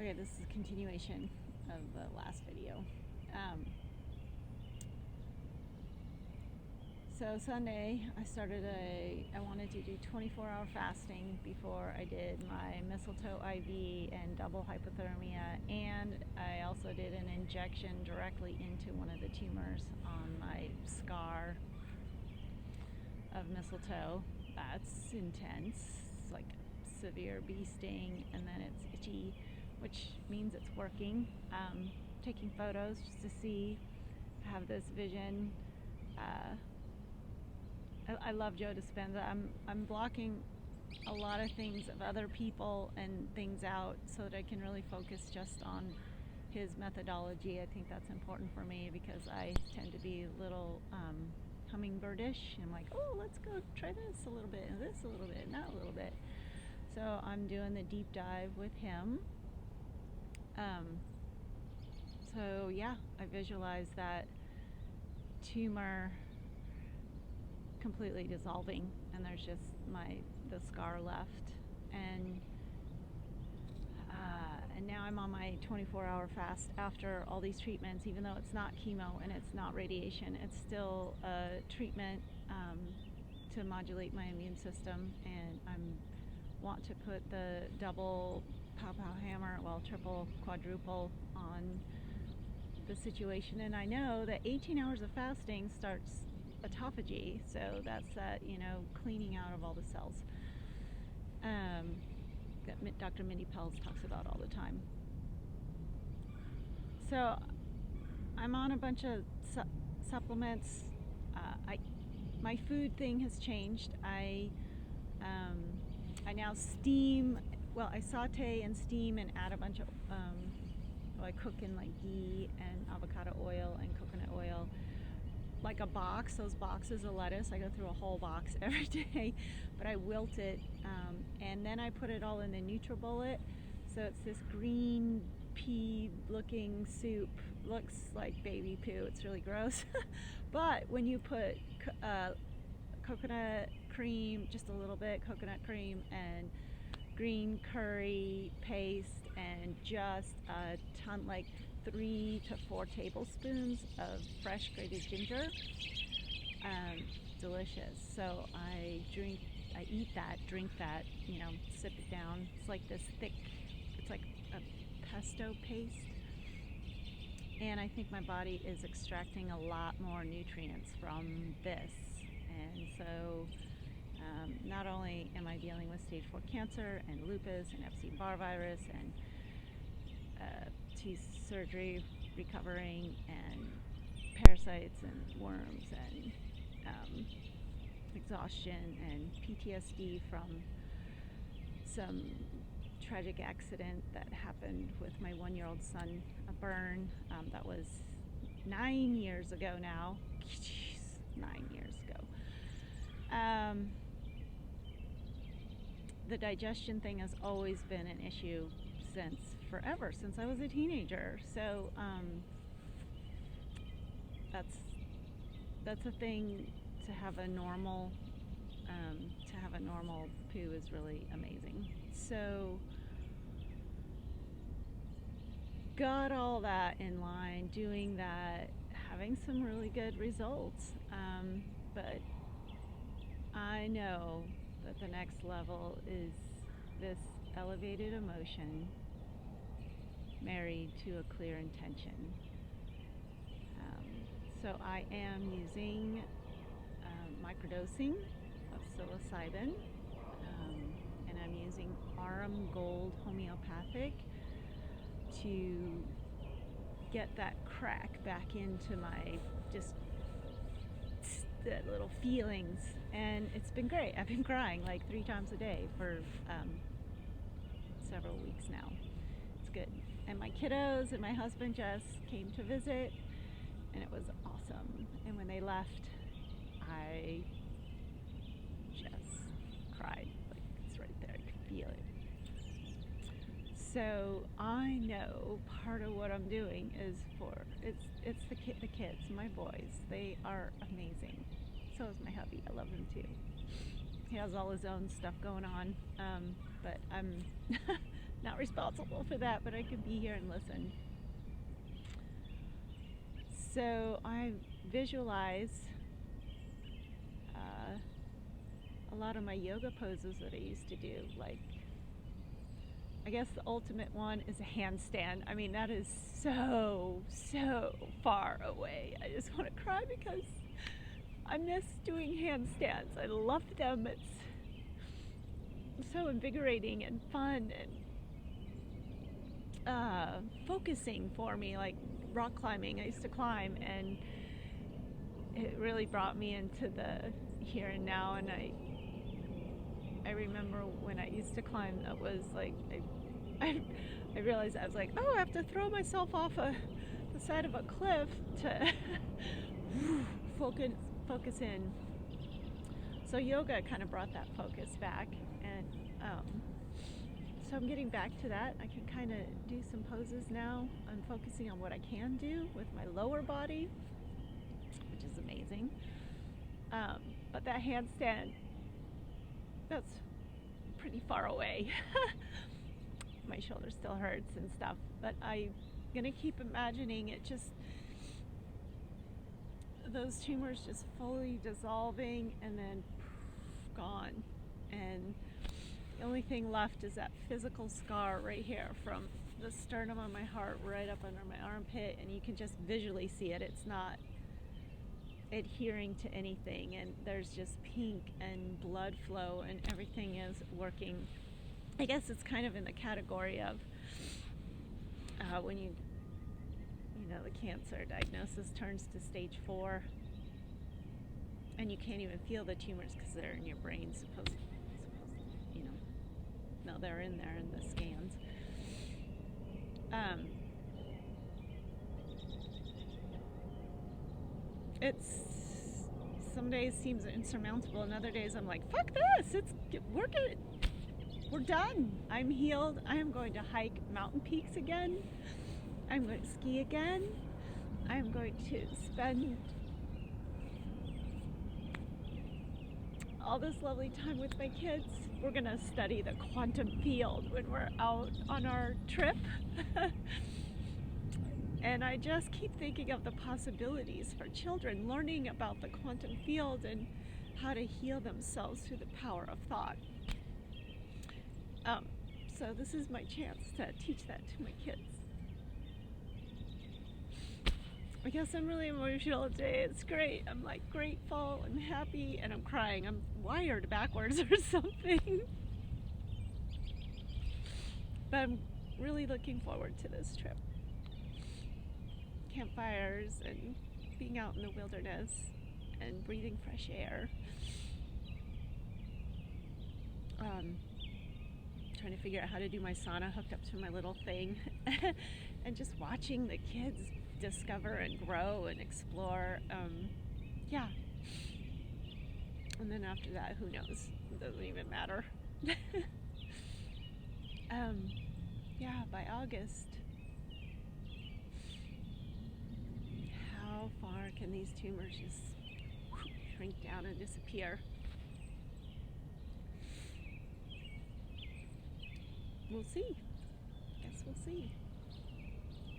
Okay, this is a continuation of the last video. So Sunday, I wanted to do 24-hour fasting before I did my mistletoe IV and double hypothermia, and I also did an injection directly into one of the tumors on my scar of mistletoe. That's intense. It's like severe bee sting, and then it's itchy, which means it's working. Taking photos just to see, have this vision. I love Joe Dispenza. I'm blocking a lot of things of other people and things out so that I can really focus just on his methodology. I think that's important for me because I tend to be a little hummingbirdish. I'm like, oh, let's go try this a little bit and this a little bit and that a little bit. So I'm doing the deep dive with him. So yeah, I visualize that tumor completely dissolving, and there's just the scar left, and now I'm on my 24-hour fast after all these treatments. Even though it's not chemo and it's not radiation, it's still a treatment to modulate my immune system, and I want to put the double pow hammer, well, triple, quadruple on the situation. And I know that 18 hours of fasting starts autophagy, so that's that, cleaning out of all the cells that Dr. Mindy Pelz talks about all the time. So I'm on a bunch of supplements. My food thing has changed. I now steam. Well, I saute and steam and add a bunch of. I cook in like ghee and avocado oil and coconut oil. Like a box, those boxes of lettuce. I go through a whole box every day, but I wilt it, and then I put it all in the NutriBullet. So it's this green pea-looking soup. Looks like baby poo. It's really gross. But when you put coconut cream, just a little bit, coconut cream and green curry paste, and just a ton, like 3 to 4 tablespoons of fresh grated ginger. Delicious. So I eat that, drink that, sip it down. It's like this thick, it's like a pesto paste. And I think my body is extracting a lot more nutrients from this. And so not only am I dealing with stage 4 cancer and lupus and Epstein-Barr virus and teeth surgery recovering and parasites and worms and exhaustion and PTSD from some tragic accident that happened with my 1-year-old son, a burn that was 9 years ago now. Jeez, 9 years ago. The digestion thing has always been an issue since forever, since I was a teenager. So that's a thing. To have a normal poo is really amazing. So got all that in line, doing that, having some really good results. But I know that the next level is this elevated emotion married to a clear intention. So I am using microdosing of psilocybin, and I'm using Aurum Gold Homeopathic to get that crack back into my just the little feelings, and it's been great. I've been crying like 3 times a day for several weeks now. It's good. And my kiddos and my husband just came to visit, and it was awesome. And when they left, I just cried. Like, it's right there. I could feel it. So I know part of what I'm doing is it's the kids, my boys. They are amazing. So is my hubby. I love him too. He has all his own stuff going on, but I'm not responsible for that, but I can be here and listen. So I visualize a lot of my yoga poses that I used to do. Like, I guess the ultimate one is a handstand. I mean, that is so far away. I just want to cry because I miss doing handstands. I love them. It's so invigorating and fun and focusing for me, like rock climbing. I used to climb, and it really brought me into the here and now. And I remember when I used to climb, that was like I realized I was like, oh, I have to throw myself off the side of a cliff to focus in. So yoga kind of brought that focus back, and so I'm getting back to that. I can kind of do some poses now. I'm focusing on what I can do with my lower body, which is amazing. But that handstand, that's pretty far away. My shoulder still hurts and stuff, but I'm gonna keep imagining it, just those tumors just fully dissolving and then gone, and the only thing left is that physical scar right here from the sternum of my heart right up under my armpit, and you can just visually see it. It's not adhering to anything, and there's just pink and blood flow, and everything is working. I guess it's kind of in the category of when you know, the cancer diagnosis turns to stage 4, and you can't even feel the tumors because they're in your brain. Supposed, you know, no, they're in there in the scans. It's, some days seems insurmountable, and other days I'm like, fuck this, we're done. I'm healed. I am going to hike mountain peaks again. I'm going to ski again. I'm going to spend all this lovely time with my kids. We're going to study the quantum field when we're out on our trip. And I just keep thinking of the possibilities for children learning about the quantum field and how to heal themselves through the power of thought. So this is my chance to teach that to my kids. I guess I'm really emotional today. It's great. I'm like grateful, I'm happy, and I'm crying. I'm wired backwards or something. But I'm really looking forward to this trip. Campfires and being out in the wilderness and breathing fresh air. Trying to figure out how to do my sauna hooked up to my little thing. And just watching the kids discover and grow and explore. Yeah. And then after that, who knows? It doesn't even matter. Yeah, by August, how far can these tumors just shrink down and disappear? We'll see. Guess we'll see.